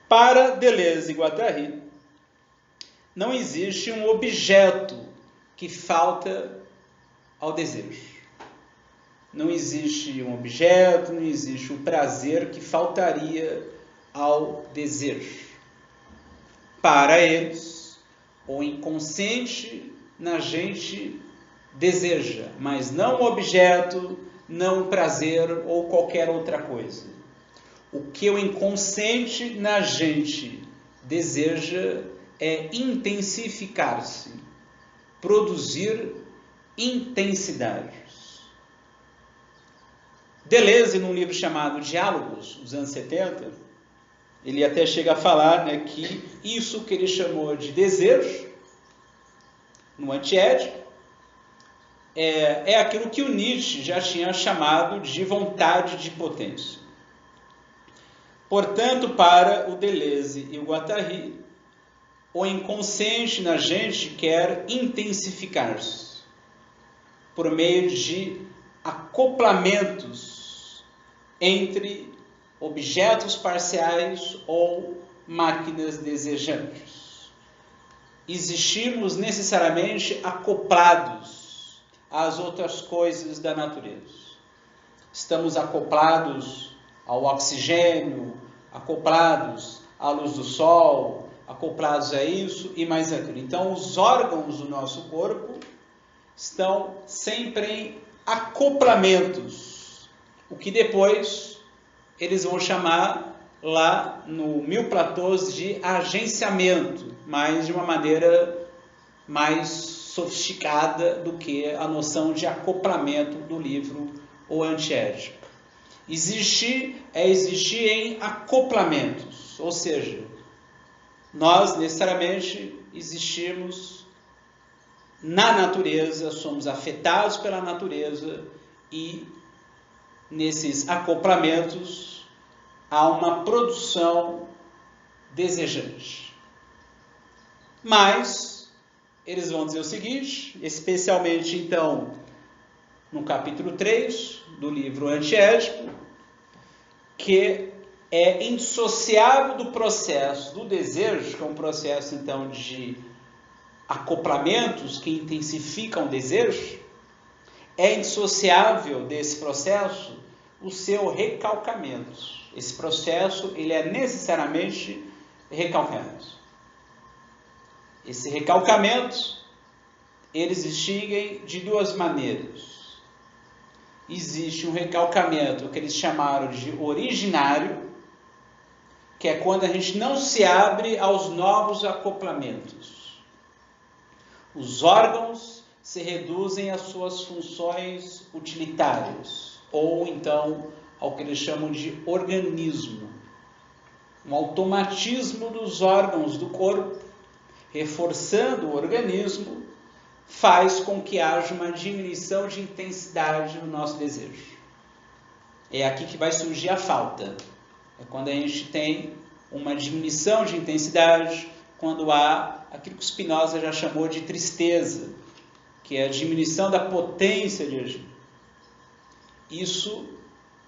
Para Deleuze e Guattari, não existe um objeto que falta ao desejo. Não existe um objeto, não existe um prazer que faltaria ao desejo. Para eles, o inconsciente na gente deseja, mas não o objeto, não o prazer ou qualquer outra coisa. O que o inconsciente na gente deseja é intensificar-se, produzir intensidades. Deleuze, num livro chamado Diálogos, dos anos 70, ele até chega a falar, que isso que ele chamou de desejo, no antiético, é aquilo que o Nietzsche já tinha chamado de vontade de potência. Portanto, para o Deleuze e o Guattari, o inconsciente na gente quer intensificar-se por meio de acoplamentos entre objetos parciais ou máquinas desejantes. Existimos necessariamente acoplados às outras coisas da natureza. Estamos acoplados ao oxigênio, acoplados à luz do sol, acoplados a isso e mais aquilo. Então, os órgãos do nosso corpo estão sempre em acoplamentos, o que depois eles vão chamar lá no Mil Platôs de agenciamento, mas de uma maneira mais sofisticada do que a noção de acoplamento do livro O Antiético. Existir é existir em acoplamentos, ou seja, nós necessariamente existimos na natureza, somos afetados pela natureza e nesses acoplamentos há uma produção desejante. Mas eles vão dizer o seguinte, especialmente então no capítulo 3 do livro Antiético, que é indissociável do processo do desejo, que é um processo então de acoplamentos que intensificam o desejo, é indissociável desse processo o seu recalcamento. Esse processo ele é necessariamente recalcamento. Esse recalcamento eles distinguem de duas maneiras. Existe um recalcamento que eles chamaram de originário, que é quando a gente não se abre aos novos acoplamentos. Os órgãos se reduzem às suas funções utilitárias, ou então ao que eles chamam de organismo. Um automatismo dos órgãos do corpo, reforçando o organismo, faz com que haja uma diminuição de intensidade no nosso desejo. É aqui que vai surgir a falta. É quando a gente tem uma diminuição de intensidade, quando há aquilo que Spinoza já chamou de tristeza, que é a diminuição da potência de agir. Isso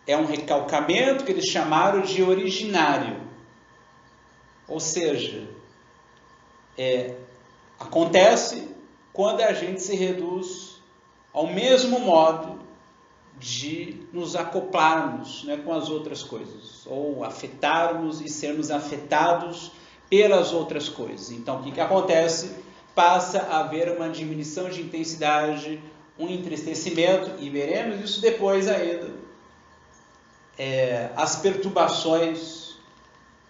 é um recalcamento que eles chamaram de originário. Ou seja, acontece quando a gente se reduz ao mesmo modo de nos acoplarmos, com as outras coisas, ou afetarmos e sermos afetados pelas outras coisas. Então, o que acontece? Passa a haver uma diminuição de intensidade, um entristecimento, e veremos isso depois ainda. As perturbações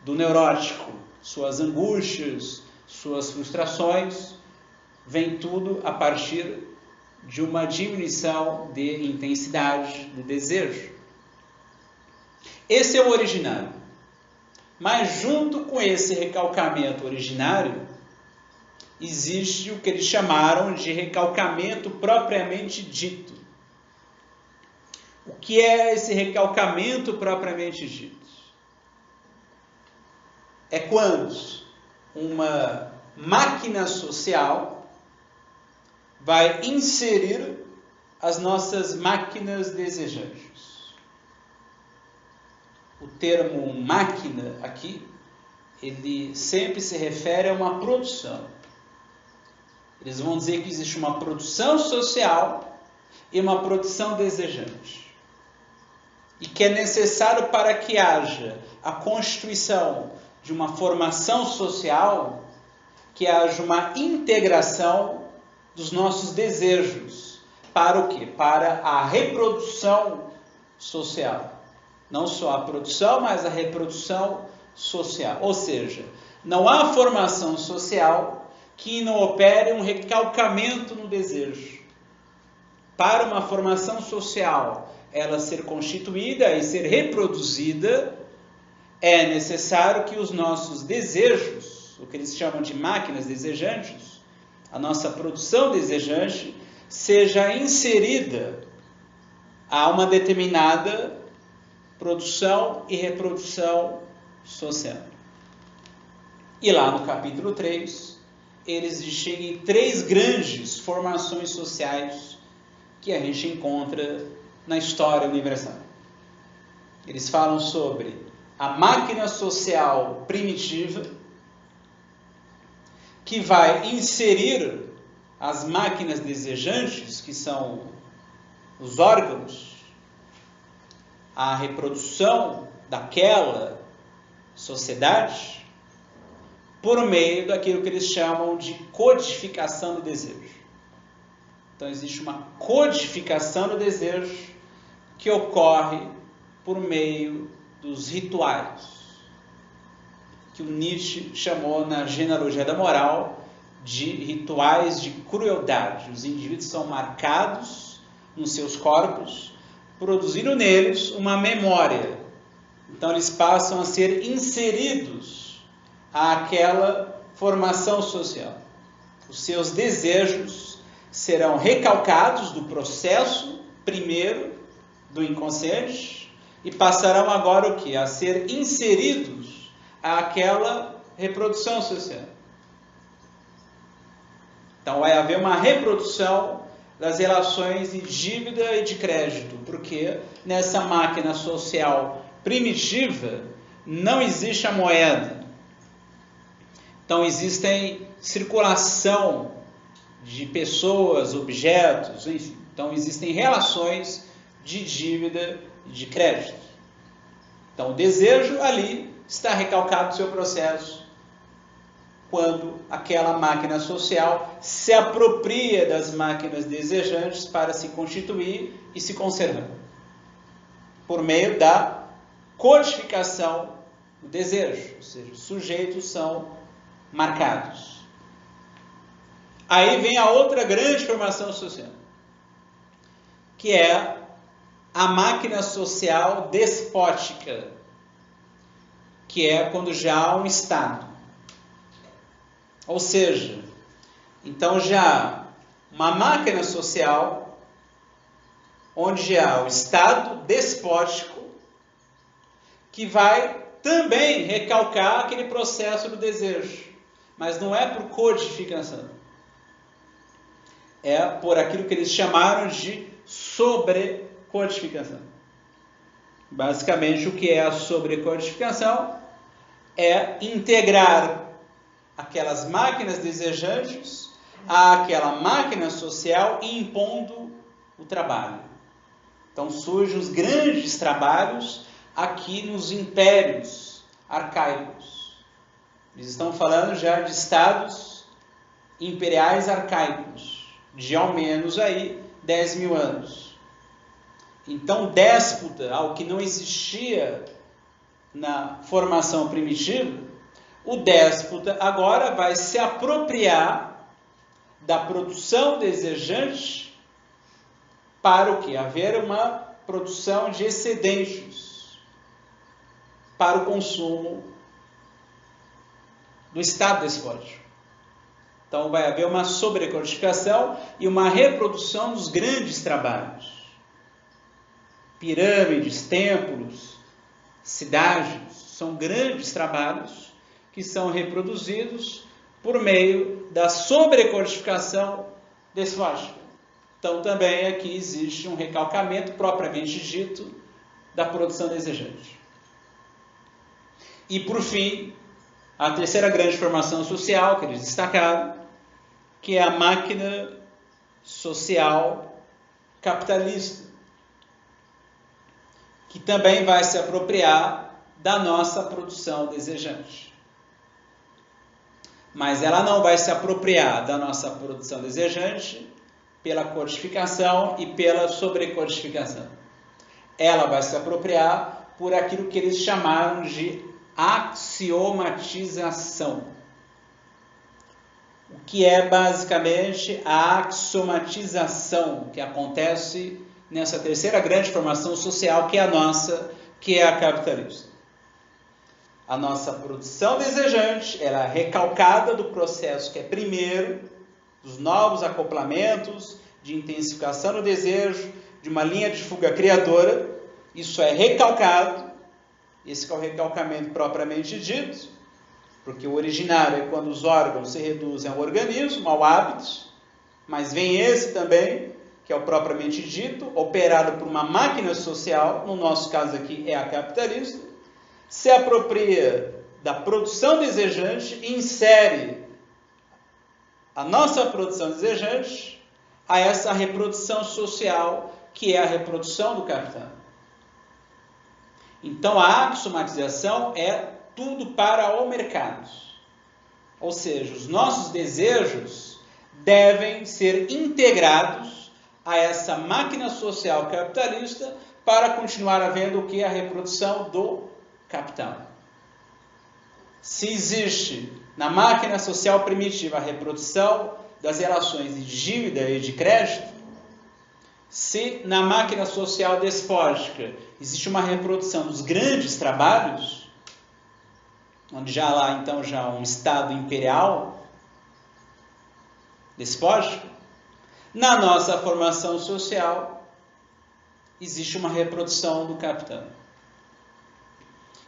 do neurótico, suas angústias, suas frustrações, vem tudo a partir de uma diminuição de intensidade do desejo. Esse é o originário. Mas junto com esse recalcamento originário, existe o que eles chamaram de recalcamento propriamente dito. O que é esse recalcamento propriamente dito? É quando uma máquina social vai inserir as nossas máquinas desejantes. O termo máquina aqui ele sempre se refere a uma produção. Eles vão dizer que existe uma produção social e uma produção desejante. E que é necessário para que haja a constituição de uma formação social, que haja uma integração dos nossos desejos. Para o quê? Para a reprodução social. Não só a produção, mas a reprodução social. Ou seja, não há formação social que não opere um recalcamento no desejo. Para uma formação social ela ser constituída e ser reproduzida, é necessário que os nossos desejos, o que eles chamam de máquinas desejantes, a nossa produção desejante, seja inserida a uma determinada produção e reprodução social. E lá no capítulo 3, eles distinguem 3 grandes formações sociais que a gente encontra na história universal. Eles falam sobre a máquina social primitiva, que vai inserir as máquinas desejantes, que são os órgãos, a reprodução daquela sociedade, por meio daquilo que eles chamam de codificação do desejo. Então existe uma codificação do desejo que ocorre por meio dos rituais, que o Nietzsche chamou na genealogia da moral de rituais de crueldade. Os indivíduos são marcados nos seus corpos, produzindo neles uma memória. Então eles passam a ser inseridos àquela formação social. Os seus desejos serão recalcados do processo primeiro do inconsciente e passarão agora o quê? A ser inseridos àquela reprodução social. Então vai haver uma reprodução das relações de dívida e de crédito, porque nessa máquina social primitiva não existe a moeda. Então existem circulação de pessoas, objetos, enfim. Então existem relações de dívida e de crédito. Então o desejo ali está recalcado no seu processo quando aquela máquina social se apropria das máquinas desejantes para se constituir e se conservar, por meio da codificação do desejo, ou seja, os sujeitos são marcados. Aí vem a outra grande formação social, que é a máquina social despótica, que é quando já há um Estado. Ou seja, então já há uma máquina social onde já há o Estado despótico que vai também recalcar aquele processo do desejo, mas não é por codificação. É por aquilo que eles chamaram de sobrecodificação. Basicamente, o que é a sobrecodificação? É integrar aquelas máquinas desejantes àquela máquina social impondo o trabalho. Então surgem os grandes trabalhos aqui nos impérios arcaicos. Eles estão falando já de estados imperiais arcaicos, de ao menos aí 10 mil anos. Então, déspota, ao que não existia na formação primitiva, o déspota agora vai se apropriar da produção desejante para o quê? Haver uma produção de excedentes para o consumo do Estado despótico. Então vai haver uma sobrecodificação e uma reprodução dos grandes trabalhos. Pirâmides, templos, cidades, são grandes trabalhos que são reproduzidos por meio da sobrecodificação despótica. Então também aqui existe um recalcamento propriamente dito da produção desejante. E por fim, a terceira grande formação social que eles destacaram, que é a máquina social capitalista, que também vai se apropriar da nossa produção desejante. Mas ela não vai se apropriar da nossa produção desejante pela codificação e pela sobrecodificação. Ela vai se apropriar por aquilo que eles chamaram de axiomatização. O que é basicamente a axiomatização que acontece nessa terceira grande formação social que é a nossa, que é a capitalista. A nossa produção desejante, ela é recalcada do processo que é primeiro, dos novos acoplamentos, de intensificação do desejo, de uma linha de fuga criadora. Isso é recalcado, esse é o recalcamento propriamente dito, porque o originário é quando os órgãos se reduzem ao organismo, ao hábito, mas vem esse também, que é o propriamente dito, operado por uma máquina social, no nosso caso aqui é a capitalista, se apropria da produção desejante e insere a nossa produção desejante a essa reprodução social, que é a reprodução do capital. Então, a axiomatização é tudo para o mercado. Ou seja, os nossos desejos devem ser integrados a essa máquina social capitalista para continuar havendo o que? A reprodução do capital. Se existe na máquina social primitiva a reprodução das relações de dívida e de crédito, se na máquina social despótica existe uma reprodução dos grandes trabalhos, onde já lá então já um Estado imperial despótico, na nossa formação social existe uma reprodução do capital.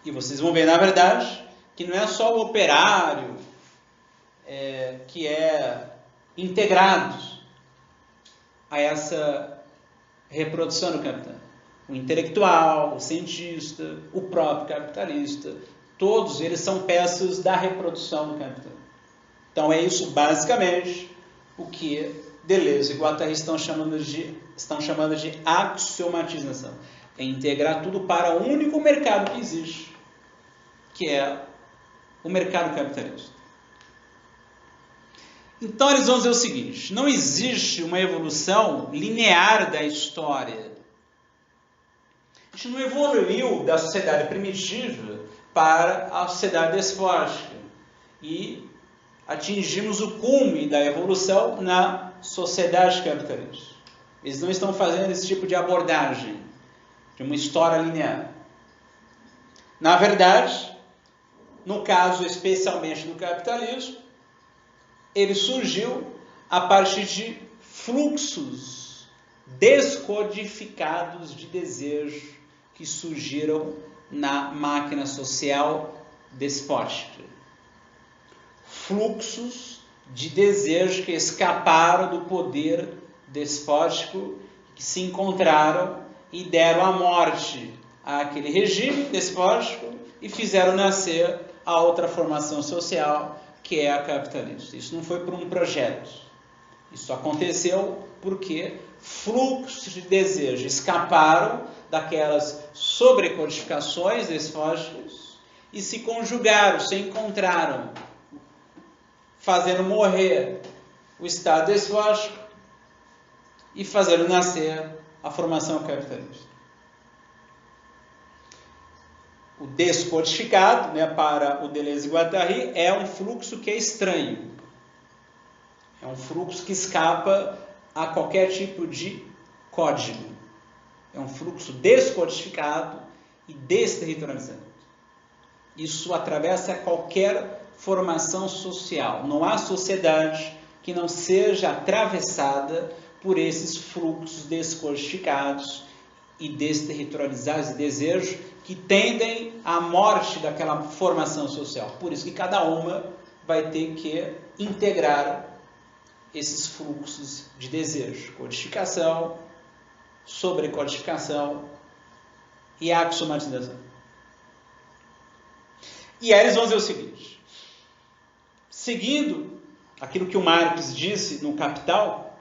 E vocês vão ver, na verdade, que não é só o operário que é integrado a essa reprodução do capital. O intelectual, o cientista, o próprio capitalista, todos eles são peças da reprodução do capital. Então é isso basicamente o que Deleuze e Guattari estão chamando de axiomatização. É integrar tudo para o único mercado que existe, que é o mercado capitalista. Então eles vão dizer o seguinte: não existe uma evolução linear da história. A gente não evoluiu da sociedade primitiva para a sociedade despótica e atingimos o cume da evolução na sociedade capitalista. Eles não estão fazendo esse tipo de abordagem de uma história linear. Na verdade, no caso especialmente do capitalismo, ele surgiu a partir de fluxos descodificados de desejo que surgiram na máquina social despótica. Fluxos de desejo que escaparam do poder despótico, que se encontraram e deram a morte àquele regime despótico e fizeram nascer a outra formação social, que é a capitalista. Isso não foi por um projeto. Isso aconteceu porque fluxos de desejo escaparam daquelas sobrecodificações despóticas e se conjugaram, se encontraram, fazendo morrer o Estado despótico e fazendo nascer a formação capitalista. O descodificado, para o Deleuze e Guattari, é um fluxo que é estranho. É um fluxo que escapa a qualquer tipo de código. É um fluxo descodificado e desterritorializado. Isso atravessa qualquer formação social. Não há sociedade que não seja atravessada por esses fluxos descodificados e desterritorializados de desejo que tendem à morte daquela formação social. Por isso que cada uma vai ter que integrar esses fluxos de desejo. Codificação, sobrecodificação e axiomatização. E aí eles vão dizer o seguinte: Seguindo aquilo que o Marx disse no Capital,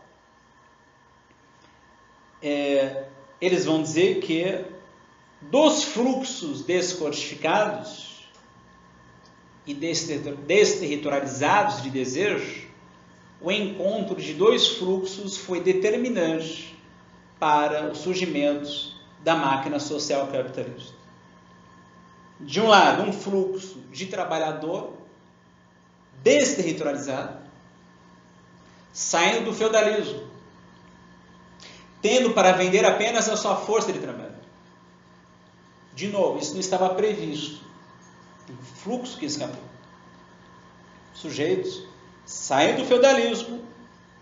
eles vão dizer que dos fluxos descodificados e desterritorializados de desejo, o encontro de dois fluxos foi determinante para o surgimento da máquina social capitalista. De um lado, um fluxo de trabalhador desterritorializado, saindo do feudalismo, tendo para vender apenas a sua força de trabalho. De novo, isso não estava previsto. Um fluxo que escapou. Sujeitos saem do feudalismo,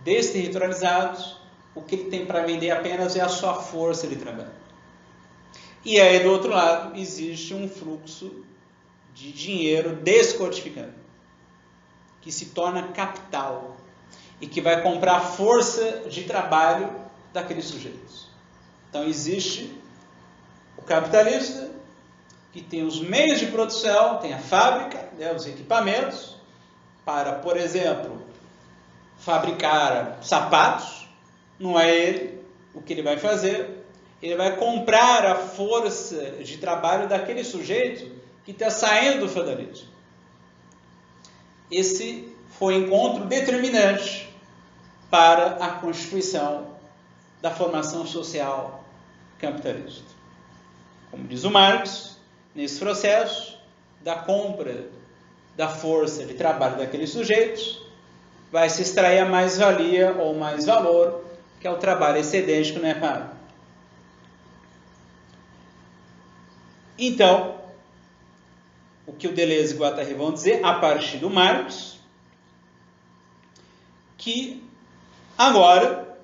desterritorializados, o que ele tem para vender apenas é a sua força de trabalho. E aí, do outro lado, existe um fluxo de dinheiro descodificado, que se torna capital e que vai comprar a força de trabalho daqueles sujeitos. Então, existe o capitalista, que tem os meios de produção, tem a fábrica, os equipamentos, para, por exemplo, fabricar sapatos. Não é ele o que ele vai fazer. Ele vai comprar a força de trabalho daquele sujeito que está saindo do feudalismo. Esse foi o encontro determinante para a constituição da formação social capitalista. Como diz o Marx, nesse processo da compra da força de trabalho daqueles sujeitos, vai se extrair a mais-valia ou mais valor, que é o trabalho excedente que não é pago. Então, o que o Deleuze e o Guattari vão dizer, a partir do Marx, que agora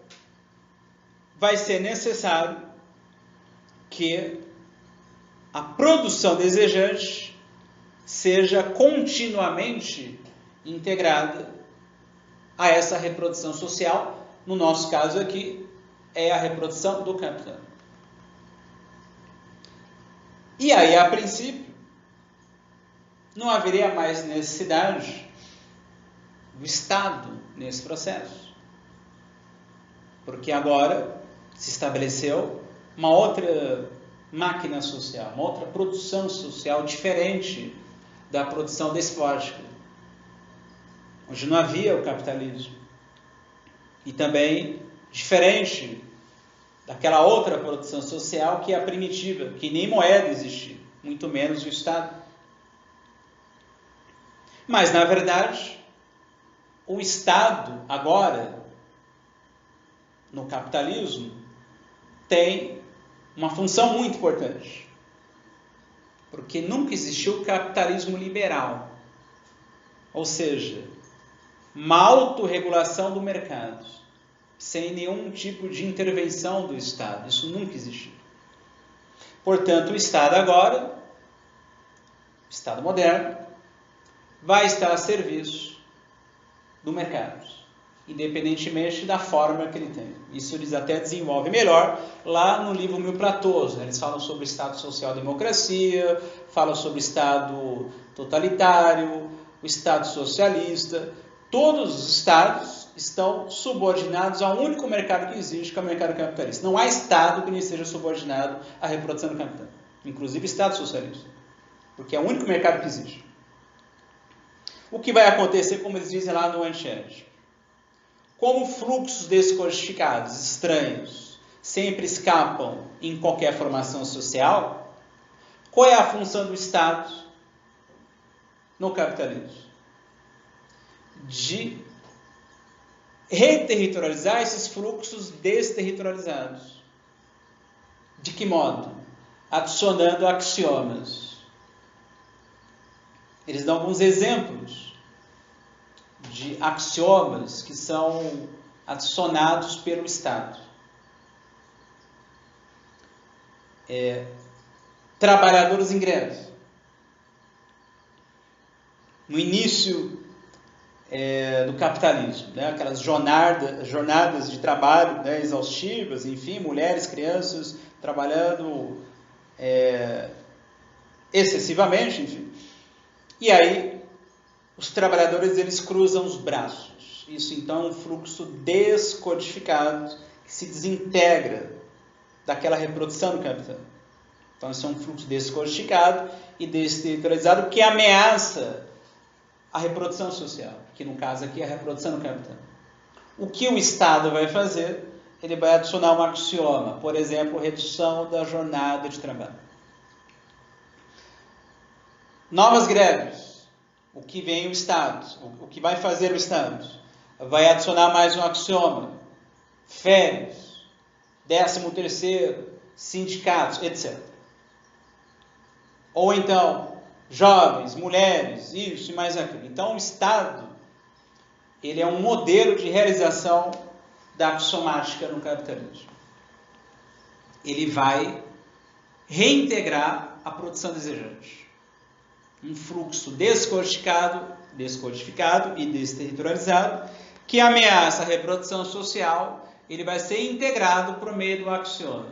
vai ser necessário que a produção desejante seja continuamente integrada a essa reprodução social. No nosso caso aqui, é a reprodução do capital. E aí, a princípio, não haveria mais necessidade do Estado nesse processo. Porque agora se estabeleceu uma outra máquina social, uma outra produção social diferente da produção despótica, onde não havia o capitalismo. E também diferente daquela outra produção social que é a primitiva, que nem moeda existia, muito menos o Estado. Mas, na verdade, o Estado agora, no capitalismo, tem uma função muito importante. Porque nunca existiu o capitalismo liberal. Ou seja, uma autorregulação do mercado, sem nenhum tipo de intervenção do Estado. Isso nunca existiu. Portanto, o Estado agora, o Estado moderno, vai estar a serviço do mercado, independentemente da forma que ele tem. Isso eles até desenvolvem melhor lá no livro Mil Platôs. Eles falam sobre o Estado social-democracia, falam sobre o Estado totalitário, o Estado socialista. Todos os Estados estão subordinados ao único mercado que existe, que é o mercado capitalista. Não há Estado que não esteja subordinado à reprodução do capital, inclusive Estado socialista, porque é o único mercado que existe. O que vai acontecer, como eles dizem lá no Anti-Édipo? Como fluxos descodificados, estranhos, sempre escapam em qualquer formação social, qual é a função do Estado no capitalismo? De reterritorializar esses fluxos desterritorializados. De que modo? Adicionando axiomas. Eles dão alguns exemplos de axiomas que são adicionados pelo Estado. Trabalhadores em greve. No início do capitalismo, né? Aquelas jornadas de trabalho, né, exaustivas, enfim, mulheres, crianças trabalhando excessivamente, enfim. E aí, os trabalhadores eles cruzam os braços. Isso então é um fluxo descodificado que se desintegra daquela reprodução do capital. Então isso é um fluxo descodificado e desterritorializado que ameaça a reprodução social, que no caso aqui é a reprodução do capital. O que o Estado vai fazer? Ele vai adicionar um axioma, por exemplo, redução da jornada de trabalho. Novas greves. O que vem o Estado? O que vai fazer o Estado? Vai adicionar mais um axioma. Férias, 13º, sindicatos, etc. Ou então, jovens, mulheres, isso e mais aquilo. Então, o Estado, ele é um modelo de realização da axiomática no capitalismo. Ele vai reintegrar a produção desejante. Um fluxo descodificado e desterritorializado que ameaça a reprodução social, ele vai ser integrado por meio do axioma.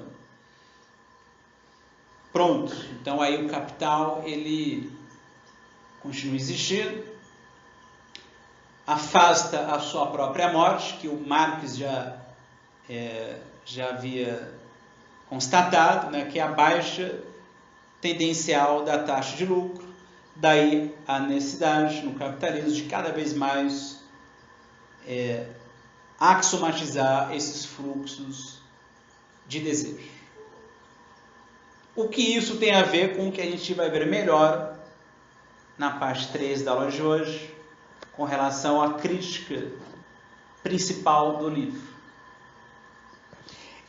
Pronto. Então aí o capital ele continua existindo, afasta a sua própria morte, que o Marx já havia constatado, né, que é a baixa tendencial da taxa de lucro. Daí a necessidade no capitalismo de cada vez mais axiomatizar esses fluxos de desejo. O que isso tem a ver com o que a gente vai ver melhor na parte 3 da aula de hoje, com relação à crítica principal do livro.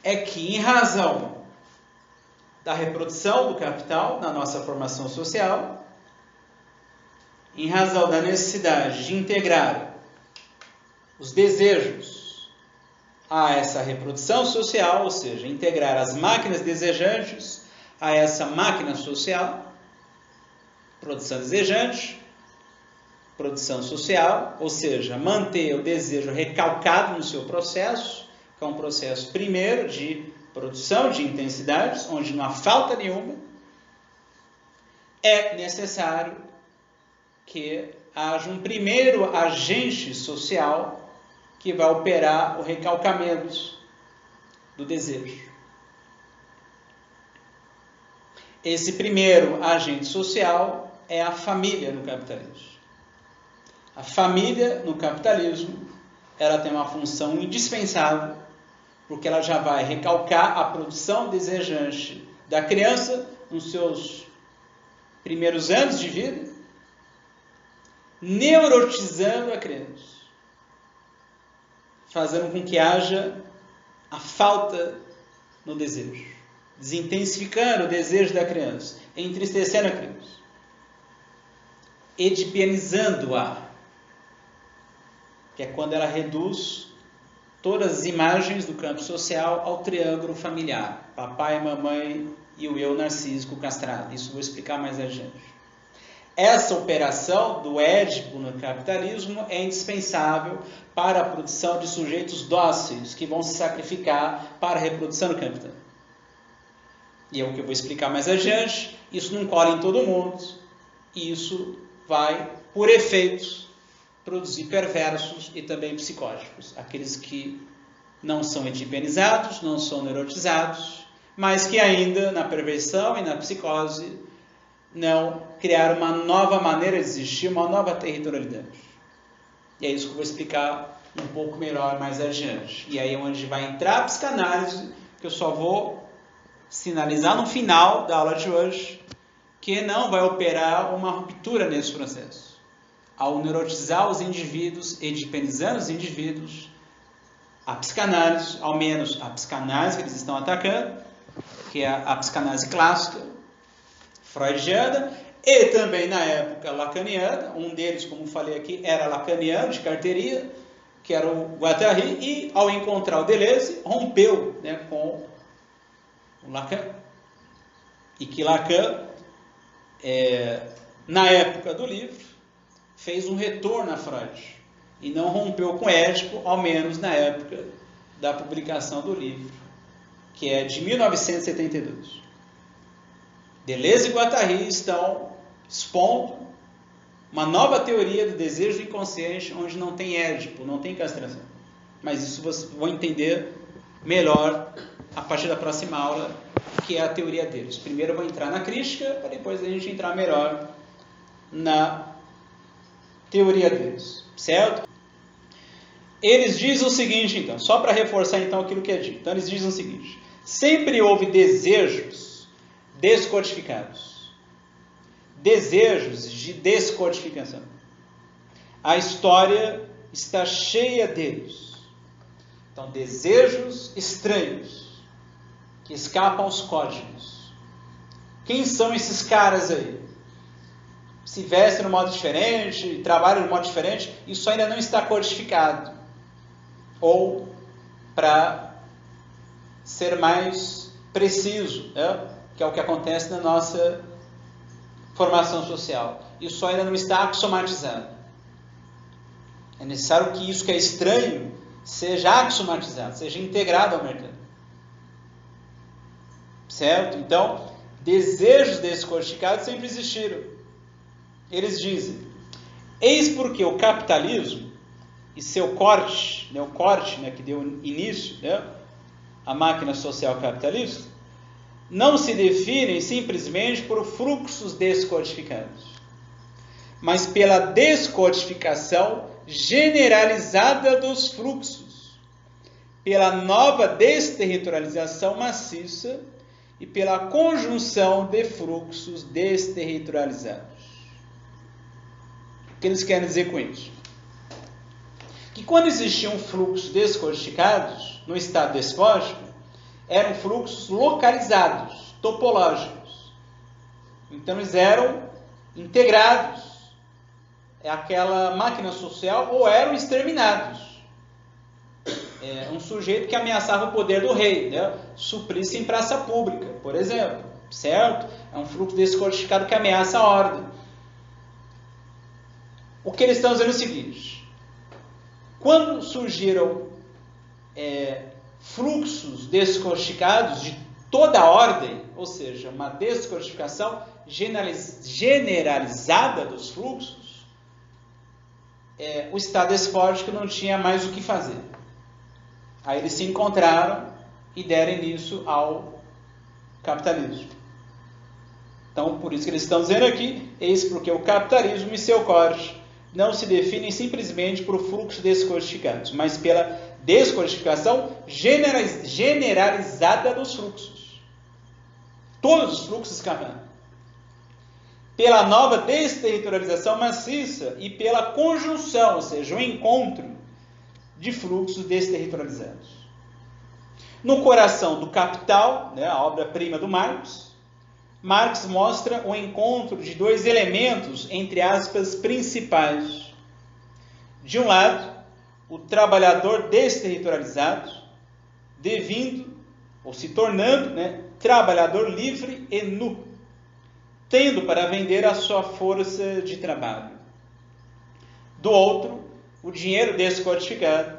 É que, em razão da reprodução do capital na nossa formação social, em razão da necessidade de integrar os desejos a essa reprodução social, ou seja, integrar as máquinas desejantes a essa máquina social, produção desejante, produção social, ou seja, manter o desejo recalcado no seu processo, que é um processo primeiro de produção de intensidades, onde não há falta nenhuma, é necessário que haja um primeiro agente social que vai operar o recalcamento do desejo. Esse primeiro agente social é a família no capitalismo. A família no capitalismo, ela tem uma função indispensável, porque ela já vai recalcar a produção desejante da criança nos seus primeiros anos de vida, neurotizando a criança, fazendo com que haja a falta no desejo, desintensificando o desejo da criança, entristecendo a criança, edipianizando-a, que é quando ela reduz todas as imagens do campo social ao triângulo familiar, papai, mamãe e o eu narcísico castrado. Isso eu vou explicar mais adiante. Essa operação do Édipo no capitalismo é indispensável para a produção de sujeitos dóceis que vão se sacrificar para a reprodução do capital. E é o que eu vou explicar mais adiante. Isso não cola em todo mundo. E isso vai, por efeitos, produzir perversos e também psicóticos. Aqueles que não são edipianizados, não são neurotizados, mas que ainda na perversão e na psicose não criaram uma nova maneira de existir, uma nova territorialidade. E é isso que eu vou explicar um pouco melhor mais adiante. E aí é onde vai entrar a psicanálise, que eu só vou sinalizar no final da aula de hoje, que não vai operar uma ruptura nesse processo. Ao neurotizar os indivíduos, edipenizando os indivíduos, a psicanálise, ao menos a psicanálise que eles estão atacando, que é a psicanálise clássica, freudiana, e também na época lacaniana, um deles, como falei aqui, era lacaniano, de carteirinha, que era o Guattari, e ao encontrar o Deleuze, rompeu, né, com o Lacan. E que Lacan, na época do livro, fez um retorno a Freud, e não rompeu com Édipo, ao menos na época da publicação do livro, que é de 1972. Deleuze e Guattari estão expondo uma nova teoria do desejo do inconsciente, onde não tem Édipo, não tem castração. Mas isso vocês vão entender melhor a partir da próxima aula, que é a teoria deles. Primeiro eu vou entrar na crítica, para depois a gente entrar melhor na teoria deles, certo? Eles dizem o seguinte, então, só para reforçar então aquilo que é dito. Então eles dizem o seguinte: sempre houve desejos descodificados, desejos de descodificação. A história está cheia deles. Então, desejos estranhos que escapam aos códigos. Quem são esses caras aí? Se vestem de um modo diferente, trabalham de um modo diferente, isso ainda não está codificado. Ou, para ser mais preciso, né? Que é o que acontece na nossa formação social. Isso ainda não está axiomatizado. É necessário que isso que é estranho seja axiomatizado, seja integrado ao mercado. Certo? Então, desejos descodificados sempre existiram. Eles dizem: eis porque o capitalismo e seu corte, né, o corte, né, que deu início, né, à máquina social capitalista, não se definem simplesmente por fluxos descodificados, mas pela descodificação generalizada dos fluxos, pela nova desterritorialização maciça e pela conjunção de fluxos desterritorializados. O que eles querem dizer com isso? Que quando existiam fluxos descodificados no estado despótico, eram fluxos localizados, topológicos. Então eles eram integrados àquela máquina social ou eram exterminados. Um sujeito que ameaçava o poder do rei, né? Suplício em praça pública, por exemplo, certo? É um fluxo descodificado que ameaça a ordem. O que eles estão dizendo é o seguinte: quando surgiram fluxos descodificados de toda a ordem, ou seja, uma descodificação generalizada dos fluxos, o estado despótico não tinha mais o que fazer. Aí eles se encontraram e deram início ao capitalismo. Então, por isso que eles estão dizendo aqui: eis porque o capitalismo e seu corte não se definem simplesmente por fluxos descodificados, mas pela descodificação generalizada dos fluxos. Todos os fluxos escapando. Pela nova desterritorialização maciça e pela conjunção, ou seja, o encontro de fluxos desterritorializados. No coração do Capital, né, a obra-prima do Marx, Marx mostra o encontro de dois elementos, entre aspas, principais. De um lado, o trabalhador desterritorializado, devindo, ou se tornando, né, trabalhador livre e nu, tendo para vender a sua força de trabalho. Do outro, o dinheiro descodificado,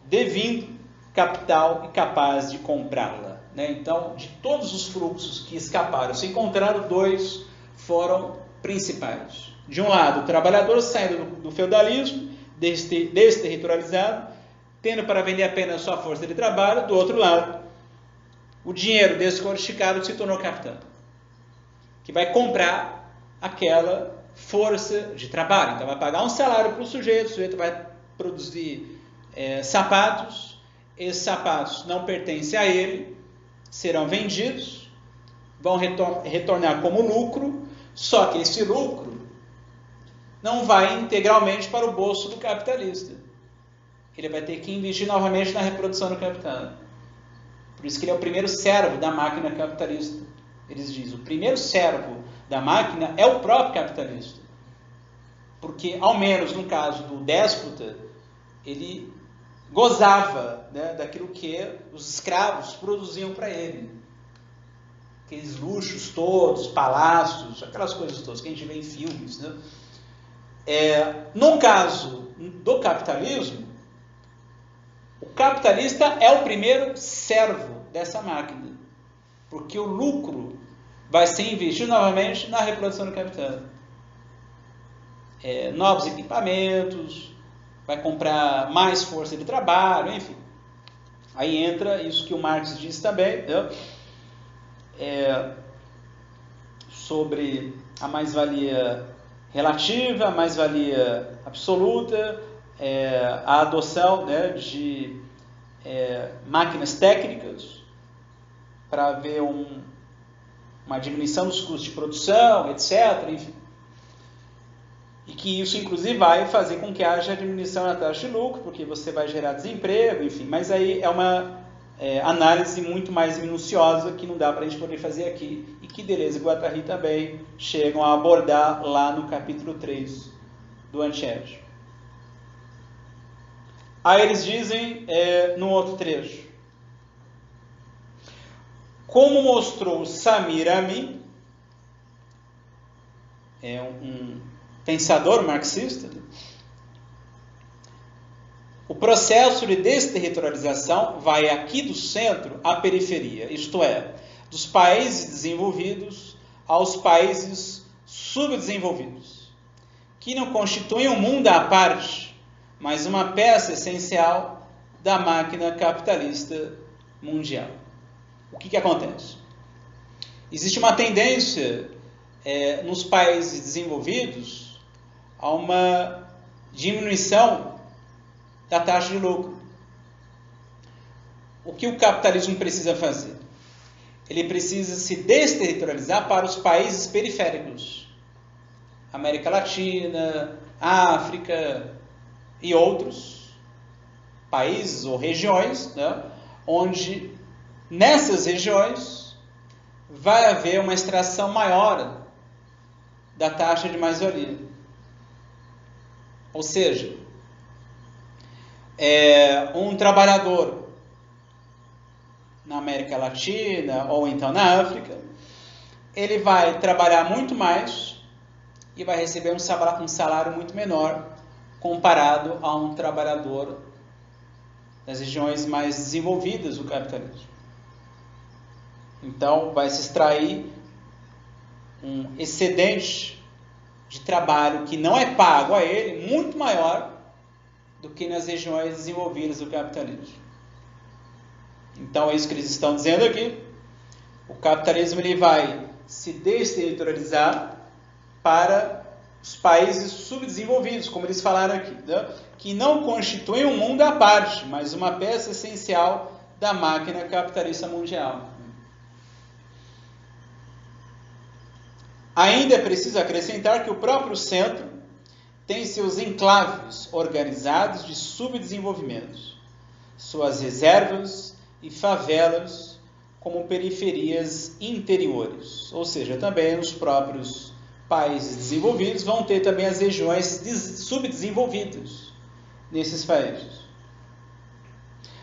devindo capital e capaz de comprá-la. Né? Então, de todos os fluxos que escaparam, se encontraram, dois foram principais. De um lado, o trabalhador saindo do feudalismo, desterritorializado, tendo para vender apenas sua força de trabalho. Do outro lado, o dinheiro descodificado se tornou capital, que vai comprar aquela força de trabalho. Então vai pagar um salário para o sujeito vai produzir sapatos, esses sapatos não pertencem a ele, serão vendidos, vão retornar como lucro, só que esse lucro não vai integralmente para o bolso do capitalista. Ele vai ter que investir novamente na reprodução do capital. Por isso que ele é o primeiro servo da máquina capitalista. Eles dizem: o primeiro servo da máquina é o próprio capitalista. Porque, ao menos no caso do déspota, ele gozava, né, daquilo que os escravos produziam para ele. Aqueles luxos todos, palácios, aquelas coisas todas que a gente vê em filmes. Né? No caso do capitalismo, o capitalista é o primeiro servo dessa máquina. Porque o lucro vai ser investido novamente na reprodução do capital. novos equipamentos, vai comprar mais força de trabalho, enfim. Aí entra isso que o Marx diz também, né? Sobre a mais-valia relativa, a mais-valia absoluta, a adoção, né, de máquinas técnicas para haver uma diminuição dos custos de produção, etc. Enfim. E que isso, inclusive, vai fazer com que haja diminuição na taxa de lucro, porque você vai gerar desemprego, enfim. Mas aí é uma análise muito mais minuciosa que não dá para a gente poder fazer aqui, e que Deleuze e Guattari também chegam a abordar lá no capítulo 3 do Antiédipo. Aí eles dizem, no outro trecho, como mostrou Samir Amin, um pensador marxista, o processo de desterritorialização vai aqui do centro à periferia, isto é, dos países desenvolvidos aos países subdesenvolvidos, que não constituem um mundo à parte, mas uma peça essencial da máquina capitalista mundial. O que acontece? Existe uma tendência nos países desenvolvidos a uma diminuição da taxa de lucro. O que o capitalismo precisa fazer? Ele precisa se desterritorializar para os países periféricos. América Latina, África e outros países ou regiões, né, onde nessas regiões vai haver uma extração maior da taxa de mais-valia. Ou seja, um trabalhador na América Latina ou então na África, ele vai trabalhar muito mais e vai receber um salário muito menor comparado a um trabalhador das regiões mais desenvolvidas do capitalismo. Então, vai se extrair um excedente de trabalho que não é pago a ele, muito maior do que nas regiões desenvolvidas do capitalismo. Então, é isso que eles estão dizendo aqui. O capitalismo ele vai se desterritorializar para os países subdesenvolvidos, como eles falaram aqui, né? Que não constituem um mundo à parte, mas uma peça essencial da máquina capitalista mundial. Ainda é preciso acrescentar que o próprio centro tem seus enclaves organizados de subdesenvolvimentos, suas reservas e favelas como periferias interiores, ou seja, também os próprios países desenvolvidos vão ter também as regiões subdesenvolvidas nesses países.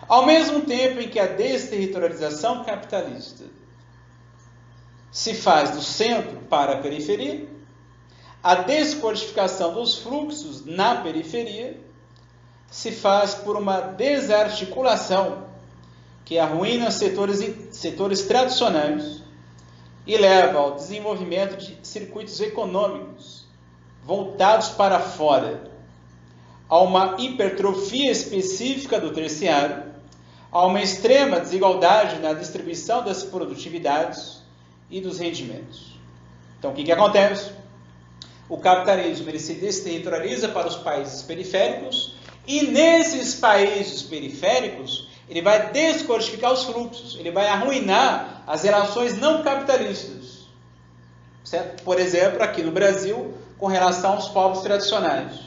Ao mesmo tempo em que a desterritorialização capitalista se faz do centro para a periferia, a descodificação dos fluxos na periferia se faz por uma desarticulação que arruína setores tradicionais e leva ao desenvolvimento de circuitos econômicos voltados para fora, a uma hipertrofia específica do terciário, a uma extrema desigualdade na distribuição das produtividades e dos rendimentos. Então, o que acontece? O capitalismo ele se desterritorializa para os países periféricos e nesses países periféricos ele vai descodificar os fluxos, ele vai arruinar as relações não capitalistas. Certo? Por exemplo, aqui no Brasil, com relação aos povos tradicionais,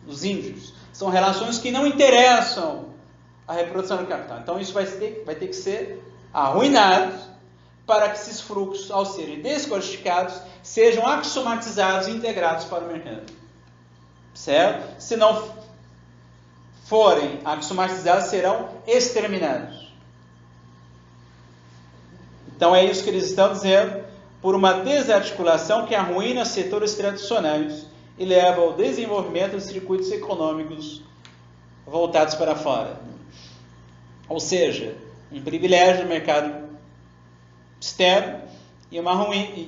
os índios. São relações que não interessam a reprodução do capital. Então, isso vai ter que ser arruinado para que esses fluxos, ao serem descodificados, sejam axiomatizados e integrados para o mercado. Certo? Se não forem axiomatizados, serão exterminados. Então, é isso que eles estão dizendo, por uma desarticulação que arruína setores tradicionais e leva ao desenvolvimento de circuitos econômicos voltados para fora. Ou seja, um privilégio do mercado externo e uma ruína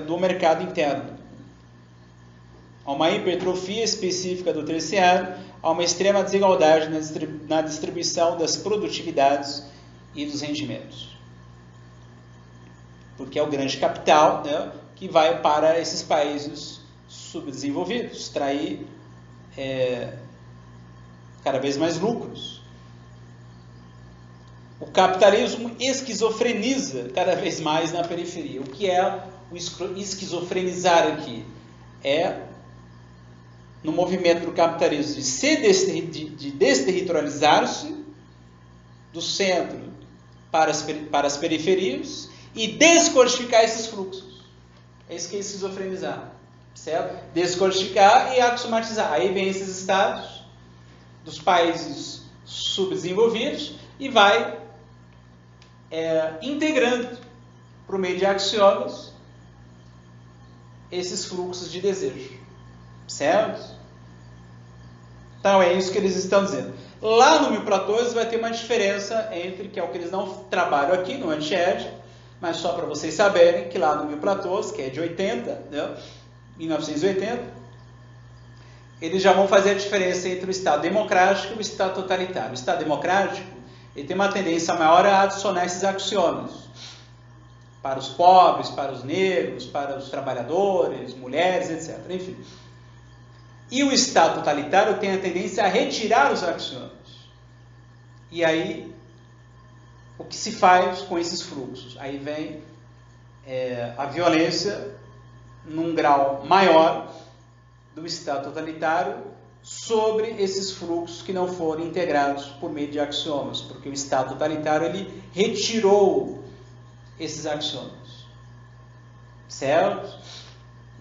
do mercado interno. a uma hipertrofia específica do terciário, a uma extrema desigualdade na distribuição das produtividades e dos rendimentos. Porque é o grande capital, né, que vai para esses países subdesenvolvidos, extrair cada vez mais lucros. O capitalismo esquizofreniza cada vez mais na periferia. O que é o esquizofrenizar aqui? É no movimento do capitalismo de desterritorializar-se do centro para as periferias e descodificar esses fluxos. É isso que é esquizofrenizar, certo? Descodificar e axiomatizar. Aí vem esses estados dos países subdesenvolvidos e vai integrando por meio de axiomas esses fluxos de desejo, certo? Então é isso que eles estão dizendo. Lá no 1014 vai ter uma diferença entre, que é o que eles não trabalham aqui no anti-ético, mas só para vocês saberem que lá no 1014, que é de 80, né, 1980, eles já vão fazer a diferença entre o Estado democrático e o Estado totalitário. O Estado democrático ele tem uma tendência maior a adicionar esses axiomas para os pobres, para os negros, para os trabalhadores, mulheres, etc. Enfim. E o Estado totalitário tem a tendência a retirar os axiomas. E aí, o que se faz com esses fluxos? Aí vem a violência num grau maior do Estado totalitário sobre esses fluxos que não foram integrados por meio de axiomas, porque o Estado totalitário ele retirou esses axiomas, certo?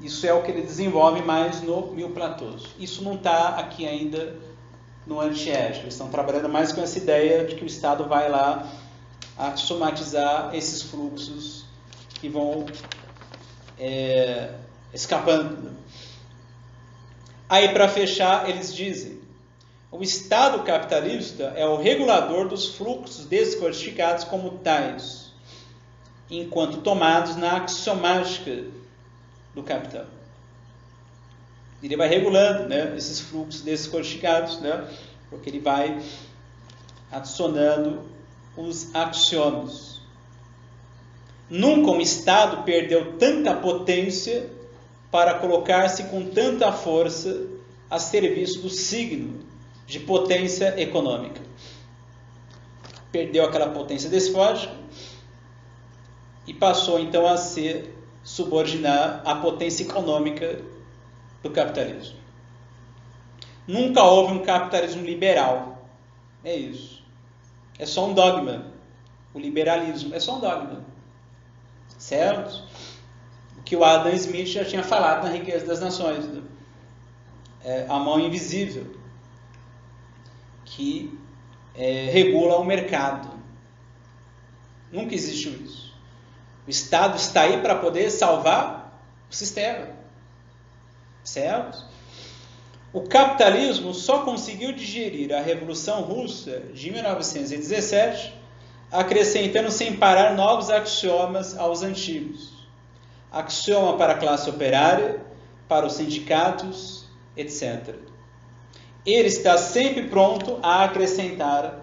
Isso é o que ele desenvolve mais no 1014. Isso não está aqui ainda no anti-ético. Eles estão trabalhando mais com essa ideia de que o Estado vai lá axiomatizar esses fluxos que vão escapando. Aí, para fechar, eles dizem: o Estado capitalista é o regulador dos fluxos descodificados como tais, enquanto tomados na axiomática do capital. Ele vai regulando, né, esses fluxos descodificados, né, porque ele vai adicionando os axiomas. Nunca um Estado perdeu tanta potência para colocar-se com tanta força a serviço do signo de potência econômica. Perdeu aquela potência despótica e passou então a se subordinar à potência econômica do capitalismo. Nunca houve um capitalismo liberal. É isso. É só um dogma. O liberalismo é só um dogma. Certo? O que o Adam Smith já tinha falado na Riqueza das Nações. Né? A mão invisível que regula o mercado. Nunca existiu isso. O Estado está aí para poder salvar o sistema. Certo? O capitalismo só conseguiu digerir a Revolução Russa de 1917, acrescentando sem parar novos axiomas aos antigos. Axioma para a classe operária, para os sindicatos, etc. Ele está sempre pronto a acrescentar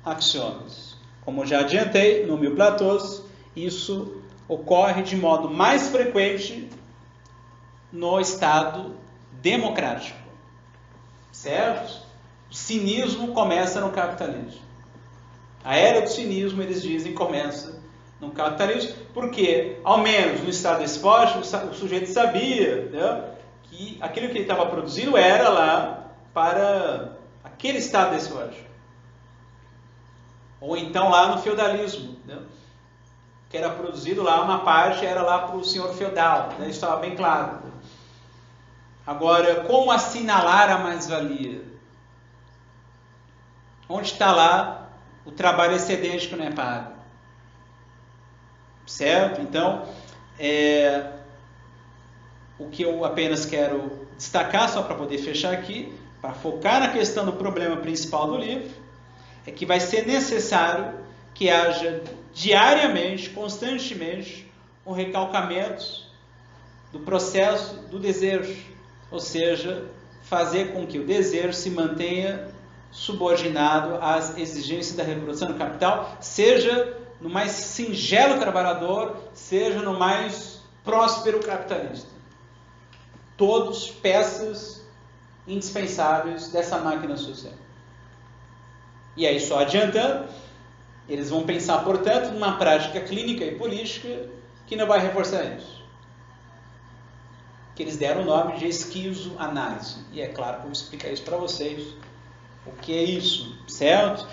axiomas. Como já adiantei no 1014, isso ocorre de modo mais frequente no Estado democrático. Certo? O cinismo começa no capitalismo. A era do cinismo, eles dizem, começa no capitalismo, porque, ao menos no Estado despótico, o sujeito sabia, né, que aquilo que ele estava produzindo era lá para aquele Estado despótico. Ou então lá no feudalismo, né, que era produzido lá, uma parte era lá para o senhor feudal, né, isso estava bem claro. Agora, como assinalar a mais-valia? Onde está lá o trabalho excedente que não é pago? Certo? Então, o que eu apenas quero destacar, só para poder fechar aqui, para focar na questão do problema principal do livro, é que vai ser necessário que haja diariamente, constantemente, um recalcamento do processo do desejo, ou seja, fazer com que o desejo se mantenha subordinado às exigências da reprodução do capital, seja no mais singelo trabalhador, seja no mais próspero capitalista. Todos peças indispensáveis dessa máquina social. E aí, só adiantando, eles vão pensar, portanto, numa prática clínica e política que não vai reforçar isso. Que eles deram o nome de esquizoanálise. E é claro que eu vou explicar isso para vocês. O que é isso, certo?